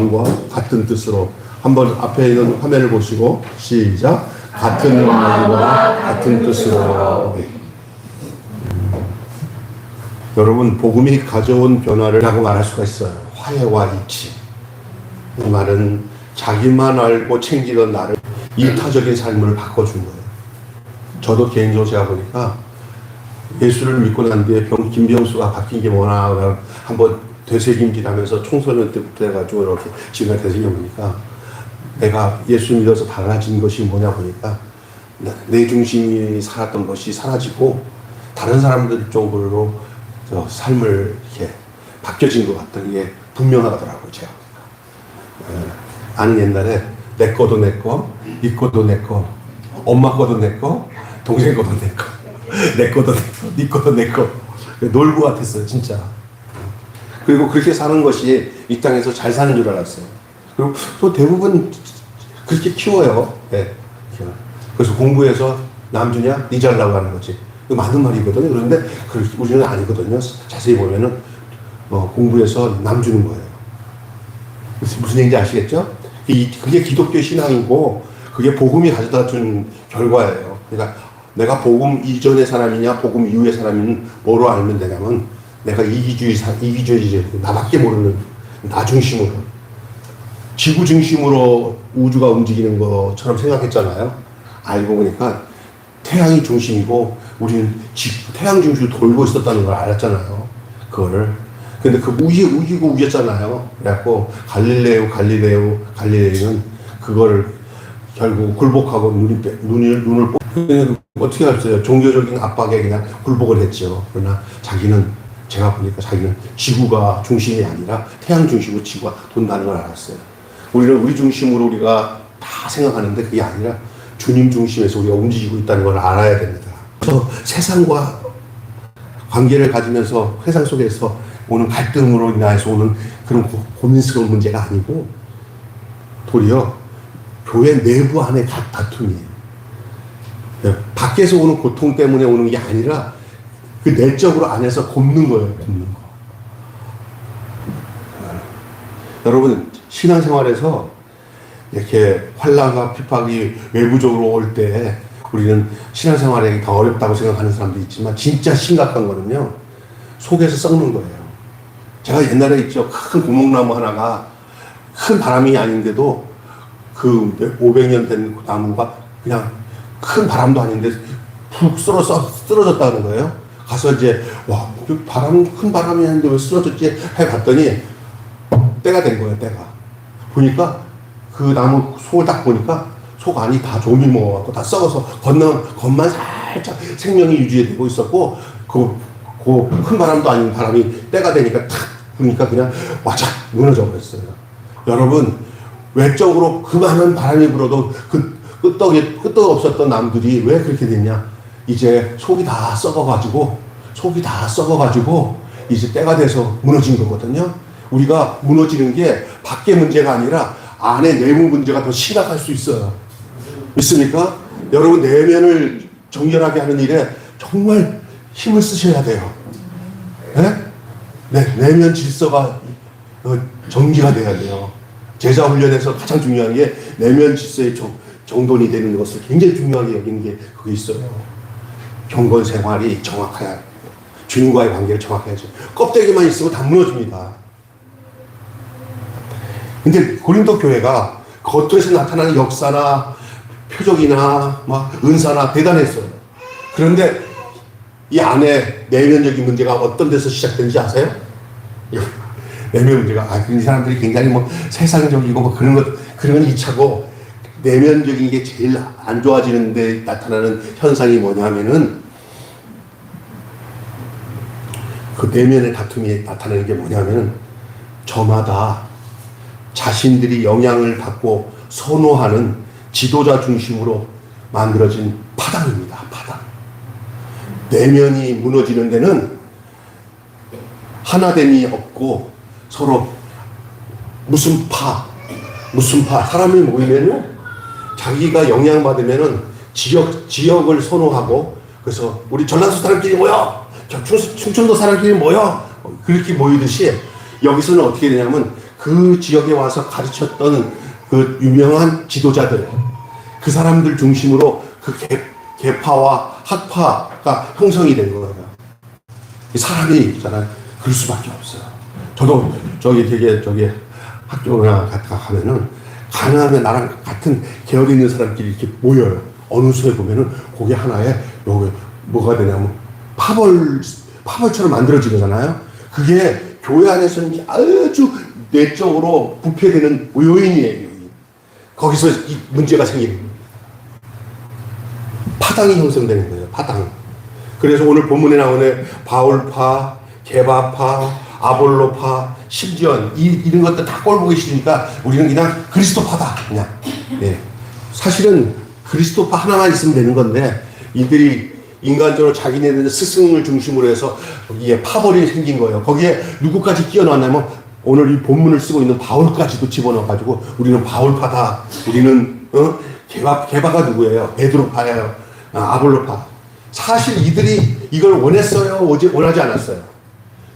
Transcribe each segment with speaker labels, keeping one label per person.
Speaker 1: 마음과 같은 뜻으로. 한번 앞에 있는 화면을 보시고 시작. 같은 마음과 같은 뜻으로. 여러분, 복음이 가져온 변화라고 말할 수가 있어요. 화해와 이치. 이 말은 자기만 알고 챙기던 나를 이타적인 삶을 바꿔준 거예요. 저도 개인적으로 제가 보니까 예수를 믿고 난 뒤에 김병수가 바뀐 게 뭐나 한번 되새김질하면서 청소년 때부터 해가지고 이렇게 지금까지 되새겨보니까 내가 예수 믿어서 달라진 것이 뭐냐 보니까 내 중심이 살았던 것이 사라지고 다른 사람들 쪽으로 삶을 이렇게 바뀌어진 것 같던 게 분명하더라고요, 제가. 나는 옛날에 내 거도 내 거, 이 거도 내 거, 엄마 거도 내 거, 동생 거도 내 거, 내 거도 내 거, 네 거도 내 거. 놀부 같았어요, 진짜. 그리고 그렇게 사는 것이 이 땅에서 잘 사는 줄 알았어요. 그리고 또 대부분 그렇게 키워요. 네. 그래서 공부해서 남 주냐? 니 잘라고 하는 거지. 맞는 말이거든요. 그런데 우리는 아니거든요. 자세히 보면은 공부해서 남 주는 거예요. 무슨 얘기인지 아시겠죠? 그게 기독교 신앙이고 그게 복음이 가져다 준 결과예요. 그러니까 내가 복음 이전의 사람이냐 복음 이후의 사람이냐 뭐로 알면 되냐면 내가 이기주의 나밖에 모르는 나 중심으로 지구 중심으로 우주가 움직이는 것처럼 생각했잖아요. 알고 보니까 태양이 중심이고 우리는 태양 중심으로 돌고 있었다는 걸 알았잖아요. 그거를. 근데 그 우기고 우겼잖아요. 그래갖고 갈릴레오는 그거를 결국 굴복하고 눈을 어떻게 할어요? 종교적인 압박에 그냥 굴복을 했죠. 그러나 제가 보니까 자기는 지구가 중심이 아니라 태양 중심으로 지구가 돈다는 걸 알았어요. 우리는 우리 중심으로 우리가 다 생각하는데 그게 아니라 주님 중심에서 우리가 움직이고 있다는 걸 알아야 됩니다. 그래서 세상과 관계를 가지면서 세상 속에서 오는 갈등으로 인해서 오는 그런 고민스러운 문제가 아니고 도리어 교회 내부 안의 다툼이에요. 밖에서 오는 고통 때문에 오는 게 아니라 그 내적으로 안에서 곱는 거예요. 곱는 거. 여러분, 신앙생활에서 이렇게 환난과 핍박이 외부적으로 올 때 우리는 신앙생활이 더 어렵다고 생각하는 사람도 있지만 진짜 심각한 거는요. 속에서 썩는 거예요. 제가 옛날에 있죠. 큰 고목나무 하나가 큰 바람이 아닌데도 그 500년 된 나무가 그냥 큰 바람도 아닌데 푹 쓰러졌다는 거예요. 가서 이제 큰 바람이 아닌데 왜 쓰러졌지 해봤더니 때가 된 거예요. 때가. 보니까 그 나무 속을 딱 보니까 속 안이 다 좀이 먹어갖고 다 썩어서 겉만 살짝 생명이 유지되고 있었고 큰 바람도 아닌 바람이 때가 되니까 탁 부니까 그냥 와작 무너져 버렸어요. 여러분, 외적으로 그 많은 바람이 불어도 끄떡 없었던 나무들이 왜 그렇게 됐냐? 이제 속이 다 썩어가지고 이제 때가 돼서 무너진 거거든요. 우리가 무너지는 게 밖의 문제가 아니라 안에 내부 문제가 더 심각할 수 있어요. 믿습니까? 여러분, 내면을 정결하게 하는 일에 정말 힘을 쓰셔야 돼요. 네? 내면 질서가 정기가 돼야 돼요. 제자 훈련에서 가장 중요한 게 내면 질서의 정돈이 되는 것을 굉장히 중요하게 여기는 게 그게 있어요. 경건 생활이 정확해야 돼요. 주님과의 관계를 정확해야죠. 껍데기만 있으면 다 무너집니다. 근데 고린도 교회가 겉에서 나타나는 역사나 표적이나 은사나 대단했어요. 그런데 이 안에 내면적인 문제가 어떤 데서 시작되는지 아세요? 내면 문제가 이 사람들이 굉장히 세상적이고 그런 건 2차고 내면적인 게 제일 안 좋아지는 데 나타나는 현상이 뭐냐면은 그 내면의 다툼이 나타나는 게 뭐냐면은 저마다 자신들이 영향을 받고 선호하는 지도자 중심으로 만들어진 파당입니다. 파당. 내면이 무너지는 데는 하나됨이 없고 서로 무슨 파 사람이 모이면요 자기가 영향받으면은 지역을 선호하고 그래서 우리 전라도 사람끼리 모여 충청도 사람끼리 모여 그렇게 모이듯이 여기서는 어떻게 되냐면 그 지역에 와서 가르쳤던 그 유명한 지도자들, 그 사람들 중심으로 그 계파와 학파가 형성이 된 거예요. 사람이 있잖아요. 그럴 수밖에 없어요. 저도 저기 학교나 가면은 가능하면 나랑 같은 계열에 있는 사람끼리 이렇게 모여요. 어느 수에 보면은 거기 하나에 여기 뭐가 되냐면 파벌처럼 만들어지잖아요. 그게 교회 안에서는 아주 내적으로 부패되는 요인이에요. 거기서 이 문제가 생기는 거예요. 파당이 형성되는 거예요. 파당. 그래서 오늘 본문에 나오는 바울파, 게바파, 아볼로파, 심지어 이런 것들 다 꼴보기 싫으니까 우리는 그냥 그리스도파다. 그냥. 예. 사실은 그리스도파 하나만 있으면 되는 건데 이들이 인간적으로 자기네들 스승을 중심으로 해서 이게 파벌이 생긴 거예요. 거기에 누구까지 끼워 넣었냐면 오늘 이 본문을 쓰고 있는 바울까지도 집어넣어가지고 우리는 바울파다. 우리는 게바가 누구예요? 베드로파예요. 아볼로파. 사실 이들이 이걸 원했어요? 원하지 않았어요?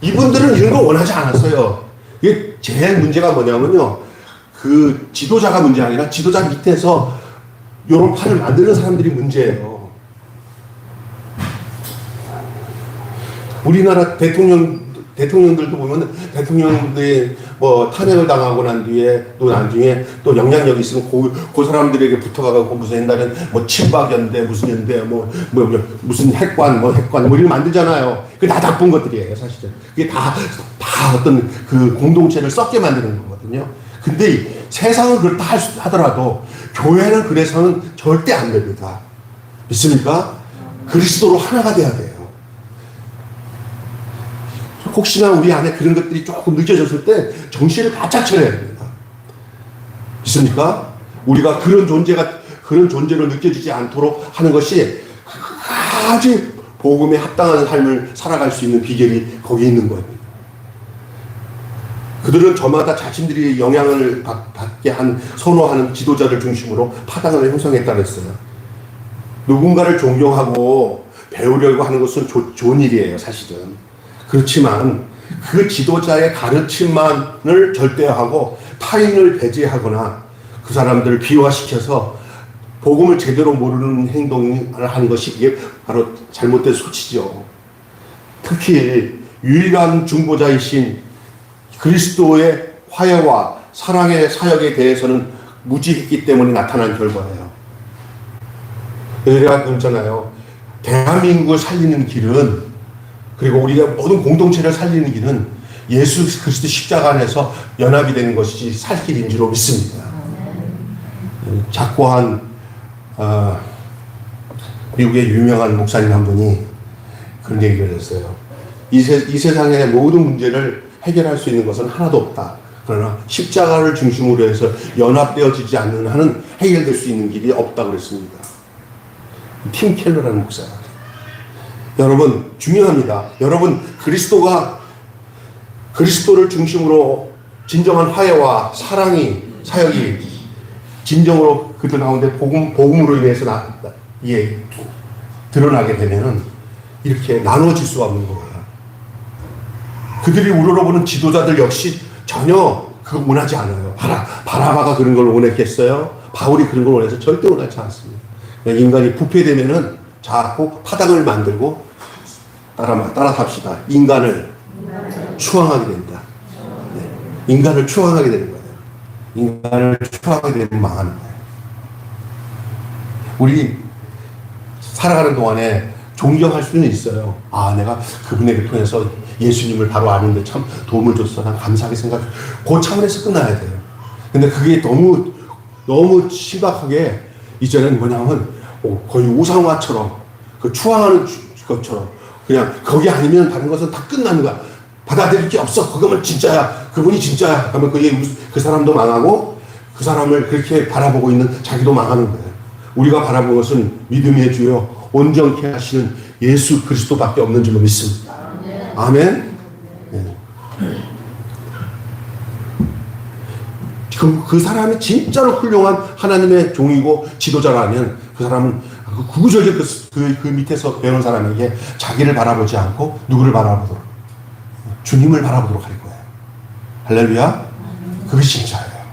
Speaker 1: 이분들은 이런 거 원하지 않았어요. 이게 제일 문제가 뭐냐면요. 그 지도자가 문제가 아니라 지도자 밑에서 이런 판을 만드는 사람들이 문제예요. 우리나라 대통령들도 보면 대통령들이 뭐 탄핵을 당하고 난 뒤에 또 나중에 또 영향력이 있으면 그 사람들에게 붙어가고 무슨 옛날엔 뭐 친박연대 무슨 연대 무슨 핵관 뭐 이런 거 만들잖아요. 그게 다 나쁜 것들이에요, 사실은. 그게 다 어떤 그 공동체를 썩게 만드는 거거든요. 근데 세상은 그렇다 하더라도 교회는 그래서는 절대 안 됩니다. 믿습니까? 그리스도로 하나가 돼야 돼요. 혹시나 우리 안에 그런 것들이 조금 늦어졌을 때 정신을 바짝 차려야 됩니다. 믿습니까? 우리가 그런 존재로 느껴지지 않도록 하는 것이 아주 복음에 합당한 삶을 살아갈 수 있는 비결이 거기에 있는 거예요. 그들은 저마다 자신들이 영향을 받게 선호하는 지도자를 중심으로 파당을 형성했다고 했어요. 누군가를 존경하고 배우려고 하는 것은 좋은 일이에요, 사실은. 그렇지만 그 지도자의 가르침만을 절대화하고 타인을 배제하거나 그 사람들을 비화시켜서 복음을 제대로 모르는 행동을 하는 것이 이게 바로 잘못된 소치죠. 특히 유일한 중보자이신 그리스도의 화해와 사랑의 사역에 대해서는 무지했기 때문에 나타난 결과예요. 내가 그랬잖아요. 대한민국을 살리는 길은 그리고 우리가 모든 공동체를 살리는 길은 예수 그리스도 십자가 안에서 연합이 되는 것이 살 길인 줄로 믿습니다. 작고한 미국의 유명한 목사님 한 분이 그런 얘기를 했어요. 이 세상의 모든 문제를 해결할 수 있는 것은 하나도 없다. 그러나 십자가를 중심으로 해서 연합되어지지 않는 한은 해결될 수 있는 길이 없다고 그랬습니다. 팀 켈러라는 목사가. 여러분 중요합니다. 여러분 그리스도를 중심으로 진정한 화해와 사역이 진정으로 그들 가운데 복음으로 인해서 드러나게 되면은 이렇게 나눠질 수가 없는 거예요. 그들이 우러러보는 지도자들 역시 전혀 그거 원하지 않아요. 바나바가 그런 걸 원했겠어요? 바울이 그런 걸 원해서 절대 원하지 않습니다. 인간이 부패되면은 자꾸 파당을 만들고 따라삽시다. 인간을 추앙하게 된다. 네. 인간을 추앙하게 되는 거예요. 인간을 추앙하게 되면 망하는 거예요. 우리 살아가는 동안에 존경할 수는 있어요. 내가 그분에게 통해서 예수님을 바로 아는데 참 도움을 줬어. 난 감사하게 생각해. 그 차원에서 끝나야 돼요. 근데 그게 너무 심각하게 이제는 뭐냐면 거의 우상화처럼 그 추앙하는 것처럼 그냥 거기 아니면 다른 것은 다 끝나는 거야. 받아들일 게 없어. 그거면 진짜야. 그분이 진짜야. 그러면 그 사람도 망하고 그 사람을 그렇게 바라보고 있는 자기도 망하는 거예요. 우리가 바라본 것은 믿음의 주요 온전케 하시는 예수 그리스도밖에 없는 줄로 믿습니다. 아멘. 네. 그 사람이 진짜로 훌륭한 하나님의 종이고 지도자라면 그 사람은 구구절절 그 밑에서 배운 사람에게 자기를 바라보지 않고 누구를 바라보도록 주님을 바라보도록 할 거예요. 할렐루야. 그것이 진짜예요.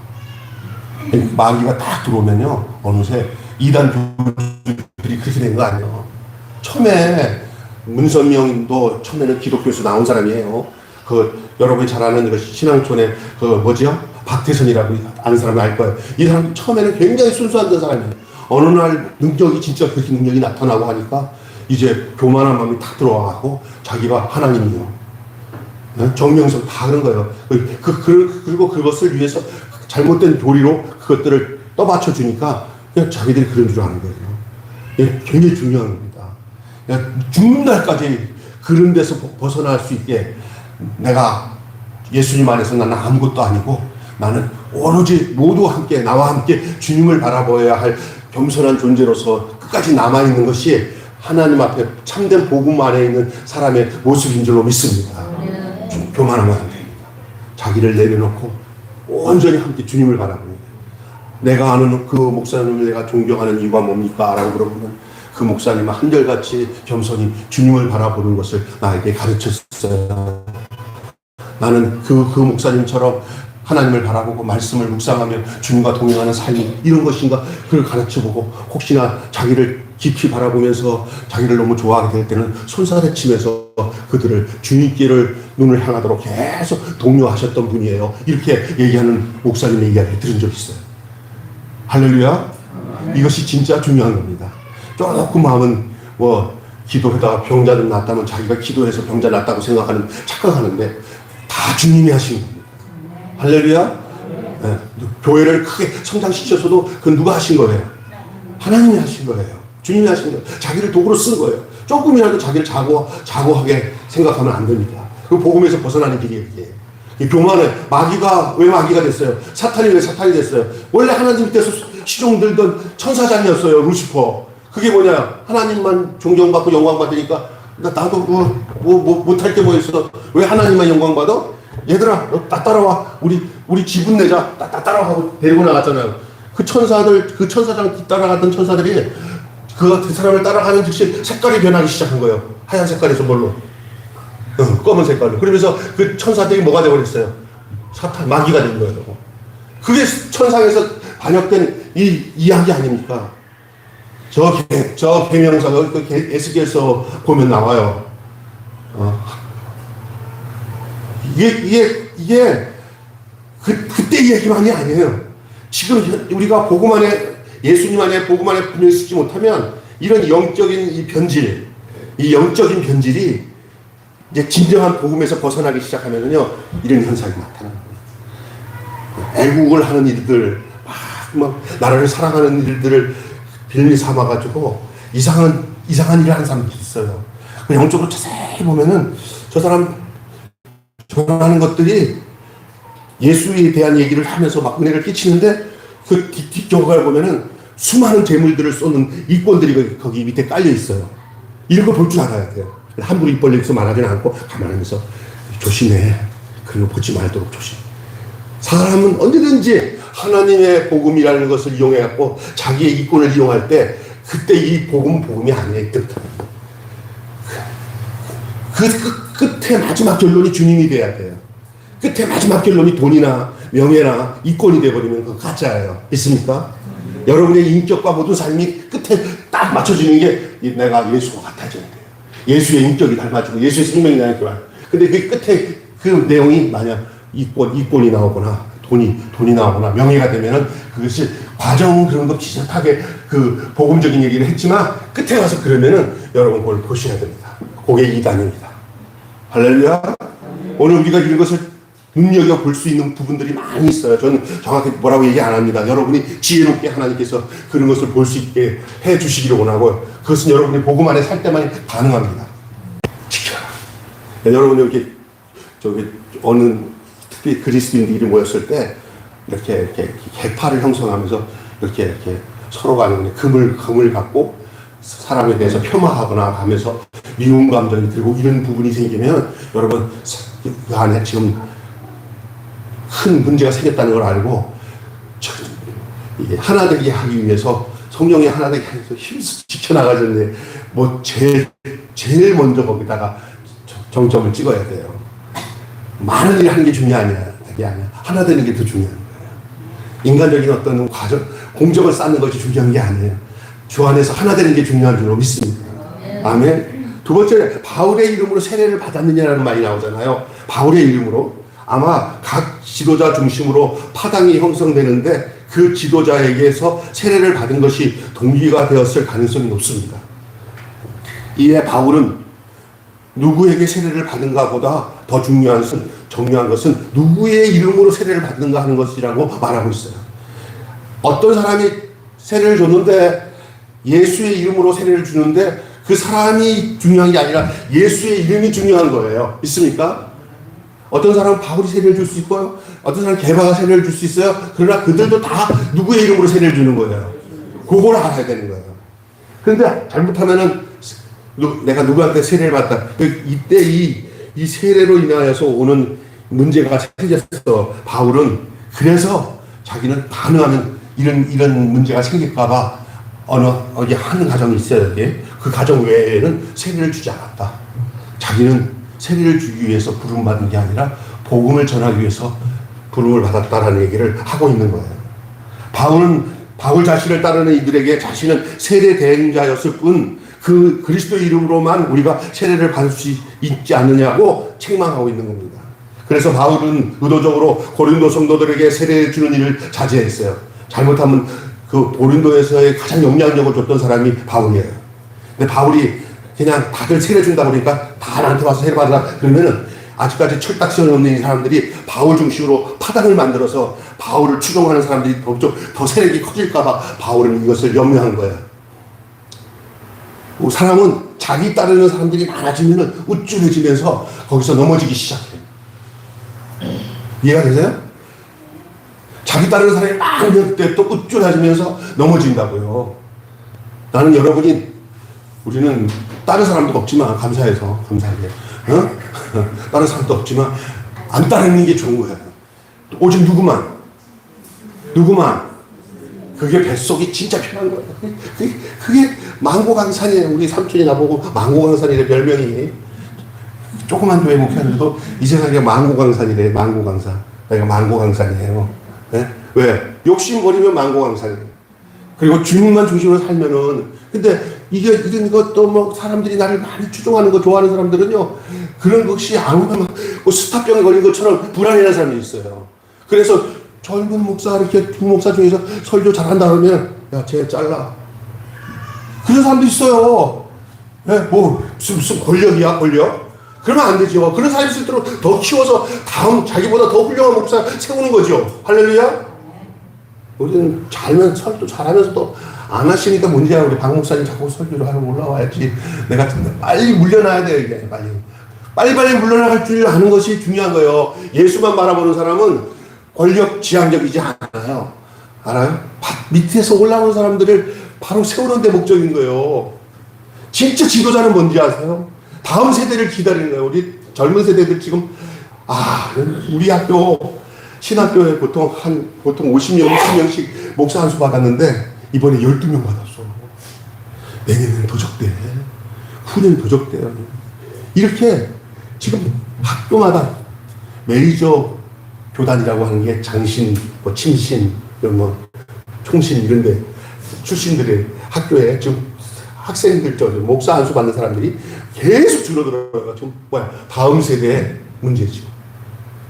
Speaker 1: 마귀가 딱 들어오면요, 어느새 이단 교주들이 그렇게 된 거 아니에요. 처음에 문선명도 처음에는 기독교에서 나온 사람이에요. 여러분이 잘 아는 그 신앙촌의 뭐지요? 박태선이라고 아는 사람이 알 거예요. 이 사람 처음에는 굉장히 순수한 사람이에요. 어느 날 능력이 진짜 그렇게 능력이 나타나고 하니까 이제 교만한 마음이 탁 들어와가고 자기가 하나님이요. 네? 정명성 다 그런 거예요. 그리고 그것을 위해서 잘못된 도리로 그것들을 떠받쳐 주니까 그냥 자기들이 그런 줄 아는 거예요. 이게 굉장히 중요한 겁니다. 죽는 날까지 그런 데서 벗어날 수 있게 내가 예수님 안에서 나는 아무것도 아니고 나는 오로지 모두 함께 나와 함께 주님을 바라보아야 할 겸손한 존재로서 끝까지 남아있는 것이 하나님 앞에 참된 복음 안에 있는 사람의 모습인 줄로 믿습니다. 교만하면 안 됩니다. 자기를 내려놓고 온전히 함께 주님을 바라보는 내가 아는 그 목사님을 내가 존경하는 이유가 뭡니까? 라고 물어보면 그 목사님은 한결같이 겸손히 주님을 바라보는 것을 나에게 가르쳤어요. 나는 그 목사님처럼 하나님을 바라보고 말씀을 묵상하며 주님과 동행하는 삶이 이런 것인가 그걸 가르쳐보고 혹시나 자기를 깊이 바라보면서 자기를 너무 좋아하게 될 때는 손사래치면서 그들을 주님께를 눈을 향하도록 계속 독려하셨던 분이에요. 이렇게 얘기하는 목사님의 이야기를 들은 적이 있어요. 할렐루야. 이것이 진짜 중요한 겁니다. 조금 마음은 기도하다가 병자는 낫다면 자기가 기도해서 병자 낫다고 생각하는 착각하는데 다 주님이 하신 겁니다. 할렐루야. 네. 교회를 크게 성장시켜서도 그건 누가 하신 거예요? 하나님이 하신 거예요. 주님이 하신 거예요. 자기를 도구로 쓴 거예요. 조금이라도 자기를 자고하게 생각하면 안 됩니다. 그 복음에서 벗어나는 길이 이게 교만해. 마귀가 왜 마귀가 됐어요? 사탄이 왜 사탄이 됐어요? 원래 하나님 밑에서 시종 들던 천사장이었어요. 루시퍼. 그게 뭐냐? 하나님만 존경받고 영광받으니까 나도 못할 게 뭐 있어? 왜 하나님만 영광받아? 얘들아, 너 따라와. 우리 지분 내자. 따라와하고 데리고 나갔잖아요. 그 천사장 따라갔던 천사들이 그 사람을 따라가는 즉시 색깔이 변하기 시작한 거예요. 하얀 색깔에서 뭘로? 검은 색깔로. 그러면서 그 천사들이 뭐가 되어버렸어요? 사탄, 마귀가 된 거예요. 그게 천상에서 반역된 이 이야기 아닙니까? 저 계명사가 에스겔서 보면 나와요. 이게 그때 얘기만이 아니에요. 지금 우리가 복음 안에 예수님 안에 복음 안에 분명히 쓰지 못하면 이런 영적인 이 변질, 이 영적인 변질이 이제 진정한 복음에서 벗어나기 시작하면은요 이런 현상이 나타나는 거예요. 애국을 하는 일들, 막 나라를 사랑하는 일들을 빌미 삼아가지고 이상한 일을 하는 사람들이 있어요. 영적으로 자세히 보면은 저 사람 전하는 것들이 예수에 대한 얘기를 하면서 막 은혜를 끼치는데 그 뒷경과를 보면은 수많은 재물들을 쏟는 이권들이 거기 밑에 깔려 있어요. 이런 거 볼 줄 알아야 돼요. 함부로 입 벌리면서 말하지는 않고 가만히 있어서 조심해. 그런 거 보지 말도록 조심. 사람은 언제든지 하나님의 복음이라는 것을 이용해갖고 자기의 이권을 이용할 때 그때 이 복음이 아니에요. 끝에 마지막 결론이 주님이 돼야 돼요. 끝에 마지막 결론이 돈이나 명예나 이권이 돼버리면 그거 가짜예요. 있습니까? 여러분의 인격과 모든 삶이 끝에 딱 맞춰지는 게 내가 예수와 같아져야 돼요. 예수의 인격이 닮아지고 예수의 생명이 나니까. 근데 그 끝에 그 내용이 만약 이권이 나오거나 돈이 나오거나 명예가 되면은 그것이 과정은 그런 거 비슷하게 그 복음적인 얘기를 했지만 끝에 가서 그러면은 여러분 그걸 보셔야 됩니다. 그게 이단입니다. 할렐루야. 오늘 우리가 이것을 눈여겨볼 수 있는 부분들이 많이 있어요. 저는 정확히 뭐라고 얘기 안 합니다. 여러분이 지혜롭게 하나님께서 그런 것을 볼 수 있게 해 주시기를 원하고요. 그것은 여러분이 복음 안에 살 때만이 가능합니다. 지켜라. 여러분이 이렇게 어느 특히 그리스도인들이 모였을 때 이렇게 계파를 형성하면서 이렇게 서로 간에 금을 갖고 사람에 대해서 폄하하거나 하면서 미움 감정이 들고 이런 부분이 생기면 여러분 그 안에 지금 큰 문제가 생겼다는 걸 알고 하나 되게 하기 위해서 성령이 하나 되게 하기 위해서 힘써 지켜나가는데 뭐 제일 먼저 거기다가 정점을 찍어야 돼요. 많은 일을 하는 게 중요하냐. 게 아니야. 하나 되는 게 더 중요한 거예요. 인간적인 어떤 과정, 공적을 쌓는 것이 중요한 게 아니에요. 주 안에서 하나 되는 게 중요한 줄로 믿습니다. 아멘. 두 번째, 바울의 이름으로 세례를 받았느냐라는 말이 나오잖아요. 바울의 이름으로. 아마 각 지도자 중심으로 파당이 형성되는데 그 지도자에게서 세례를 받은 것이 동기가 되었을 가능성이 높습니다. 이에 바울은 누구에게 세례를 받은가 보다 더 중요한 것은 누구의 이름으로 세례를 받는가 하는 것이라고 말하고 있어요. 어떤 사람이 세례를 줬는데 예수의 이름으로 세례를 주는데 그 사람이 중요한 게 아니라 예수의 이름이 중요한 거예요. 있습니까? 어떤 사람은 바울이 세례를 줄 수 있고요. 어떤 사람은 게바가 세례를 줄 수 있어요. 그러나 그들도 다 누구의 이름으로 세례를 주는 거예요. 그걸 알아야 되는 거예요. 그런데 잘못하면은 내가 누구한테 세례를 받다. 이때 이 세례로 인하여서 오는 문제가 생겼어. 바울은 그래서 자기는 반응하는 이런 문제가 생길까봐 어디 한 가정이 있어야 돼. 그 가정 외에는 세례를 주지 않았다. 자기는 세례를 주기 위해서 부름 받은 게 아니라 복음을 전하기 위해서 부름을 받았다라는 얘기를 하고 있는 거예요. 바울 자신을 따르는 이들에게 자신은 세례 대행자였을 뿐 그 그리스도의 이름으로만 우리가 세례를 받을 수 있지 않느냐고 책망하고 있는 겁니다. 그래서 바울은 의도적으로 고린도 성도들에게 세례 주는 일을 자제했어요. 잘못하면 그 고린도에서의 가장 영향력을 줬던 사람이 바울이에요. 근데 바울이 그냥 다들 세례 준다 그러니까 다 나한테 와서 세례 받으라 그러면은 아직까지 철딱선이 없는 사람들이 바울 중심으로 파당을 만들어서 바울을 추종하는 사람들이 더 세력이 커질까봐 바울은 이것을 염려한 거예요. 사람은 자기 따르는 사람들이 많아지면 우쭐해지면서 거기서 넘어지기 시작해. 이해가 되세요? 자기 따르는 사람이 많을 때 또 우쭐해지면서 넘어진다고요. 나는 우리는 다른 사람도 없지만 감사하게 다른 사람도 없지만 안 따르는 게 좋은 거예요. 오직 누구만 그게 뱃속이 진짜 편한 거예요. 그게 망고강산이에요. 우리 삼촌이 나보고 망고강산이래 별명이. 조그만 교회 목회하는데도 이 세상에 망고강산이래. 망고강산. 내가 망고강산이에요. 네? 왜? 욕심버리면 망고강산이에요. 그리고 주님만 중심으로 살면은 근데 이런 것도 뭐 사람들이 나를 많이 추종하는 거 좋아하는 사람들은요 그런 것이 아무나 뭐 스타병에 걸린 것처럼 불안해하는 사람이 있어요. 그래서 젊은 목사 이렇게 두 목사 중에서 설교 잘한다 그러면 야 쟤 잘라 그런 사람도 있어요. 네, 뭐 무슨 권력이야 권력? 그러면 안 되죠. 그런 사람이 있을수록 더 키워서 다음 자기보다 더 훌륭한 목사 세우는 거죠. 할렐루야. 우리는 설교 잘하면서도 안 하시니까 문제야. 우리 박 목사님 자꾸 설교를 하러 올라와야지. 내가 빨리 물려놔야 돼. 이게 빨리 물러나갈 줄 아는 것이 중요한 거예요. 예수만 바라보는 사람은 권력 지향적이지 않아요. 알아요? 밑에서 올라오는 사람들을 바로 세우는 데 목적인 거예요. 진짜 지도자는 뭔지 아세요? 다음 세대를 기다리는 거예요. 우리 젊은 세대들 지금 우리 학교 신학교에 보통 50명, 60명씩 목사 한 수 받았는데 이번에 12명 받았어. 내년에는 더 적대. 후년이 더 적대요. 이렇게 지금 학교마다 메이저 교단이라고 하는 게 장신, 뭐 침신, 총신 이런데 출신들의 학교에 지금 학생들 목사 한 수 받는 사람들이 계속 줄어들어요. 지금 다음 세대의 문제지.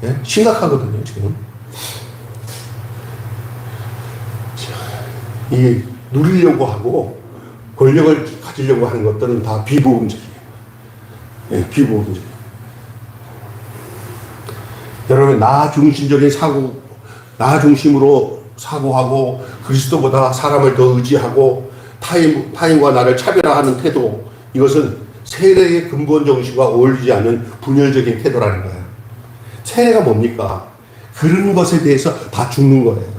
Speaker 1: 예? 심각하거든요, 지금. 이 누리려고 하고 권력을 가지려고 하는 것들은 다 비보험적이에요. 예, 비보험적이에요. 여러분, 나 중심적인 나 중심으로 사고하고 그리스도보다 사람을 더 의지하고 타인과 나를 차별화하는 태도, 이것은 세례의 근본 정신과 어울리지 않는 분열적인 태도라는 거예요. 세례가 뭡니까? 그런 것에 대해서 다 죽는 거예요.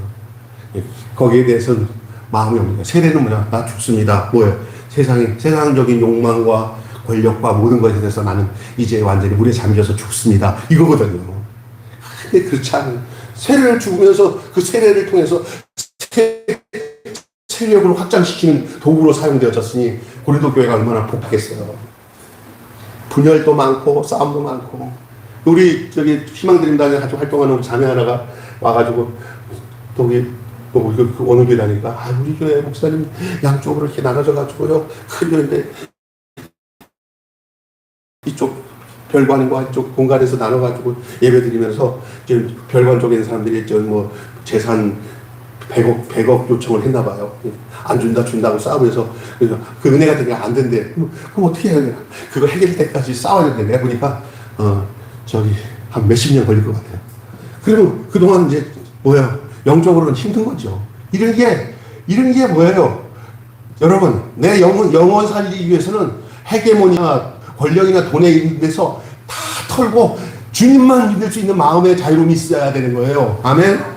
Speaker 1: 거기에 대해서는 마음이 없는 거예요. 세례는 뭐냐? 나 죽습니다. 뭐예요? 세상적인 욕망과 권력과 모든 것에 대해서 나는 이제 완전히 물에 잠겨서 죽습니다. 이거거든요. 근데 그렇지 않은 세례를 죽으면서 그 세례를 통해서 세력으로 확장시키는 도구로 사용되어졌으니 고린도 교회가 얼마나 복했어요. 분열도 많고 싸움도 많고 우리 저기 희망드림단에 같이 활동하는 자매 하나가 와가지고 거기 어느 교회 다니까 우리 교회 목사님 양쪽으로 이렇게 나눠져가지고요 큰 교회인데 이쪽 별관과 이쪽 공간에서 나눠가지고 예배드리면서 별관 쪽에 있는 사람들이 뭐 재산 100억 요청을 했나 봐요. 안 준다고 싸우면서 그래서 그 은혜가 되게 안 된대. 그럼 어떻게 해야 되나? 그거 해결될 때까지 싸워야 되는데 내가 보니까 저기 한 몇십 년 걸릴 것 같아요. 그리고 그동안 이제 뭐야 영적으로는 힘든 거죠. 이런 게 뭐예요? 여러분 내 영혼 살리기 위해서는 헤게모니아 권력이나 돈에 있는 데서 다 털고 주님만 믿을 수 있는 마음의 자유로움이 있어야 되는 거예요. 아멘.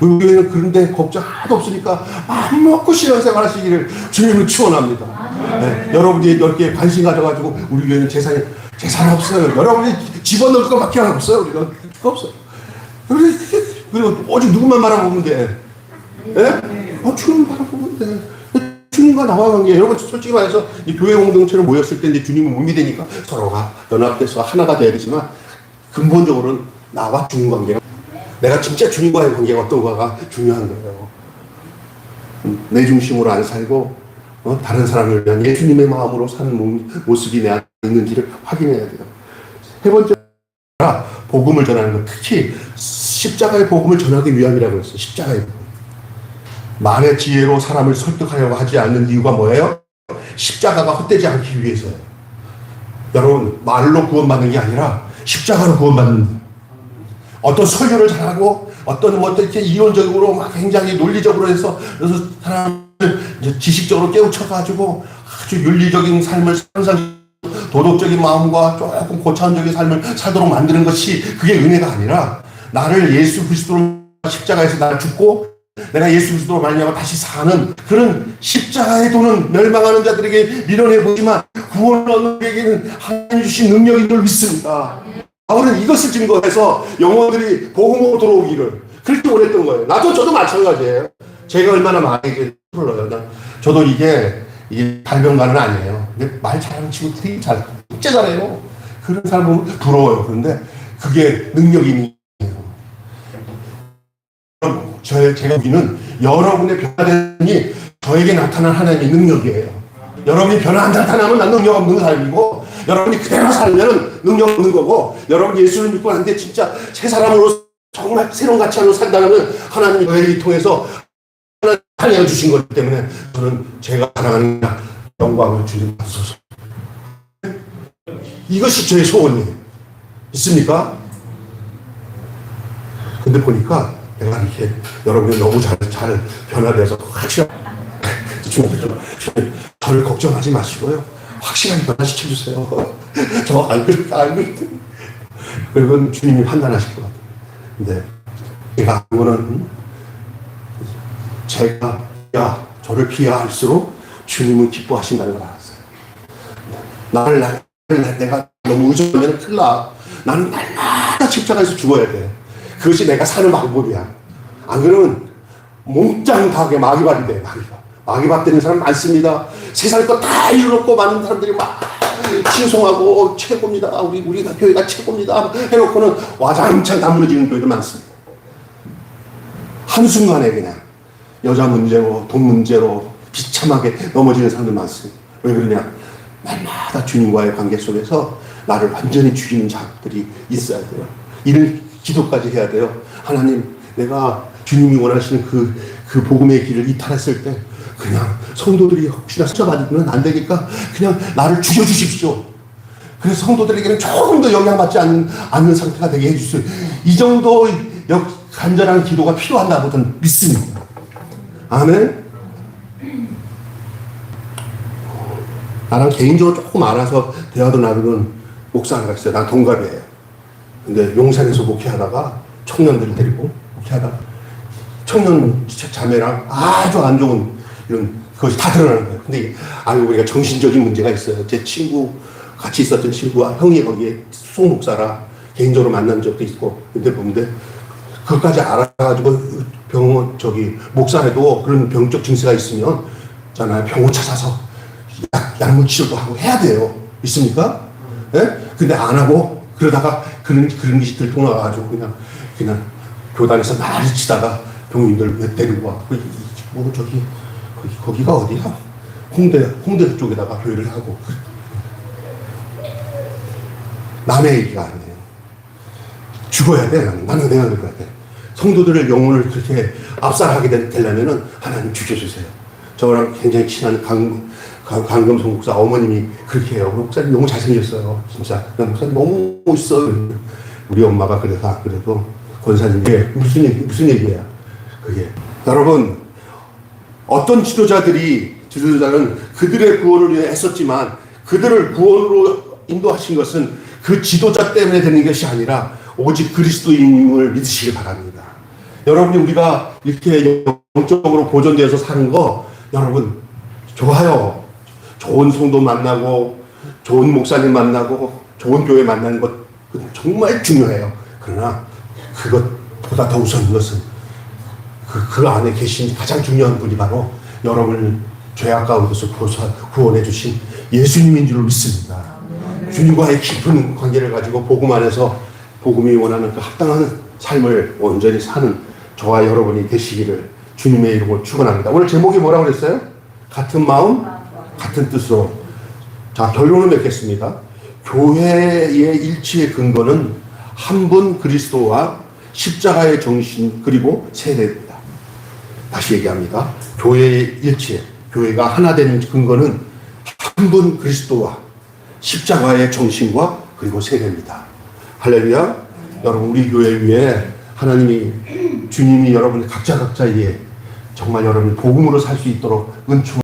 Speaker 1: 우리는 그런데 걱정 하나도 없으니까 맘 먹고 신앙생활 하시기를 주님은 축원합니다. 네, 여러분이 이렇게 관심 가져가지고 우리 교회는 재산 없어요. 여러분이 집어넣을 것밖에 없어요. 우리가 없어요. 그리고 오직 누구만 바라보면 돼? 네? 주님 바라보면 돼. 주님과 나와 관계. 여러분 솔직히 말해서 이 교회 공동체로 모였을 때 이제 주님을 못 믿으니까 서로가 연합돼서 하나가 돼야 되지만 근본적으로는 나와 주님 관계가 내가 진짜 주님과의 관계가 어떤가가 중요한 거예요. 내 중심으로 안 살고 다른 사람을 위한 예수님의 마음으로 사는 모습이 내 안에 있는지를 확인해야 돼요. 세 번째, 복음을 전하는 것. 특히 십자가의 복음을 전하기 위함이라고 했어요. 십자가의 복음. 만의 지혜로 사람을 설득하려고 하지 않는 이유가 뭐예요? 십자가가 헛되지 않기 위해서예요. 여러분 말로 구원받는 게 아니라 십자가로 구원받는 거예요. 어떤 설교를 잘하고 어떤 이렇게 이론적으로 막 굉장히 논리적으로 해서 그래서 사람을 이제 지식적으로 깨우쳐가지고 아주 윤리적인 삶을 항상 도덕적인 마음과 조금 고차원적인 삶을 살도록 만드는 것이 그게 은혜가 아니라 나를 예수 그리스도로 십자가에서 나를 죽고 내가 예수 그리스도로 말미암아 다시 사는 그런 십자가의 도는 멸망하는 자들에게 미련해 보지만 구원을 얻는 자에게는 하나님 주신 능력인 줄 믿습니다. 바울은 이것을 증거해서 영혼들이 복음으로 들어오기를 그렇게 원했던 거예요. 저도 마찬가지예요. 제가 얼마나 많이 풀어요. 저도 이게 발명가는 아니에요. 근데 말 잘하는 친구들이 진짜 잘해요. 그런 사람 보면 부러워요. 그런데 그게 능력이 제가 보기는 여러분의 변화됨이 저에게 나타난 하나님의 능력이에요. 여러분이 변화 안 나타나면 난 능력 없는 삶이고 여러분이 그대로 살면 능력 없는 거고 여러분이 예수를 믿고 나는데 진짜 새 사람으로 정말 새로운 가치로 산다면 하나님이 저를 통해서 하나님 살려 주신 것 때문에 저는 제가 사랑하는 영광을 주님 받소서. 이것이 저의 소원이에요. 있습니까? 근데 보니까 내가 이렇게 여러분이 너무 잘 변화돼서 확실하게 저를 걱정하지 마시고요. 확실하게 변화시켜주세요. 저 안 그렇게 그러면 주님이 판단하실 것 같아요. 근데 제가 알고는 제가 저를 피할수록 주님은 기뻐하신다는 걸 알았어요. 내가 너무 의존하면 큰일 나. 나는 날마다 십자가에서 죽어야 돼. 그것이 내가 사는 방법이야. 안 그러면 몽짱하게 마귀밥이 돼. 마귀밥 되는 사람 많습니다. 세상에 거 다 이뤄놓고 많은 사람들이 막 칭송하고 최고입니다. 우리가 교회가 최고입니다. 해놓고는 와장창 다 무너지는 교회들 많습니다. 한순간에 그냥 여자 문제로 돈 문제로 비참하게 넘어지는 사람들 많습니다. 왜 그러냐? 날마다 주님과의 관계 속에서 나를 완전히 죽이는 자들이 있어야 돼요. 이를 기도까지 해야 돼요. 하나님, 내가 주님이 원하시는 그 복음의 길을 이탈했을 때 그냥 성도들이 혹시나 상처받으면 안 되니까 그냥 나를 죽여주십시오. 그래서 성도들에게는 조금 더 영향받지 않는 상태가 되게 해주세요. 이 정도 간절한 기도가 필요한다고는 믿습니다. 아멘. 나랑 개인적으로 조금 알아서 대화도 나누는 목사가 있어요. 난 동갑이에요. 근데 용산에서 목회하다가 청년들을 데리고 목회하다가 청년 자매랑 아주 안 좋은 이런 그것이 다 드러나는 거예요. 근데 알고 보니까 정신적인 문제가 있어요. 제 친구, 같이 있었던 친구와 형이 거기에 송 목사라 개인적으로 만난 적도 있고, 근데 보는데 그것까지 알아가지고 목사에도 그런 병적 증세가 있으면 있잖아요. 병원 찾아서 약물 치료도 하고 해야 돼요. 있습니까? 예? 근데 안 하고 그러다가 그런 것이 들통나가지고 그냥 교단에서 난리 치다가 교인들 데리고 와. 뭐 거기가 어디야? 홍대 쪽에다가 교회를 하고. 남의 얘기가 아니에요. 죽어야 돼. 나는 내가 그래야 돼. 성도들의 영혼을 그렇게 압살하게 되려면은 하나님 죽여주세요. 저랑 굉장히 친한 강금성 목사 어머님이 그렇게 해요. 목사님 너무 잘생겼어요. 진짜. 목사님 너무 멋있어요. 우리 엄마가 그래서 안 그래도 권사님, 무슨 얘기야? 그게. 여러분, 어떤 지도자는 그들의 구원을 위해 애썼지만 그들을 구원으로 인도하신 것은 그 지도자 때문에 되는 것이 아니라 오직 그리스도인을 믿으시기 바랍니다. 여러분이 우리가 이렇게 영적으로 보존되어서 사는 거 여러분 좋아요. 좋은 성도 만나고 좋은 목사님 만나고 좋은 교회 만나는 것 정말 중요해요. 그러나 그것보다 더 우선인 것은 그 안에 계신 가장 중요한 분이 바로 여러분을 죄악 가운데서 구원해 주신 예수님인 줄 믿습니다. 주님과의 깊은 관계를 가지고 복음 안에서 복음이 원하는 그 합당한 삶을 온전히 사는 저와 여러분이 되시기를 주님의 이름으로 축원합니다. 오늘 제목이 뭐라고 그랬어요? 같은 마음, 같은 뜻으로. 자, 결론을 맺겠습니다. 교회의 일치의 근거는 한 분 그리스도와 십자가의 정신 그리고 세례입니다. 다시 얘기합니다. 교회의 일치, 교회가 하나 되는 근거는 한 분 그리스도와 십자가의 정신과 그리고 세례입니다. 할렐루야. 여러분 우리 교회 위에 주님이 여러분의 각자의 정말 여러분이 복음으로 살 수 있도록 은총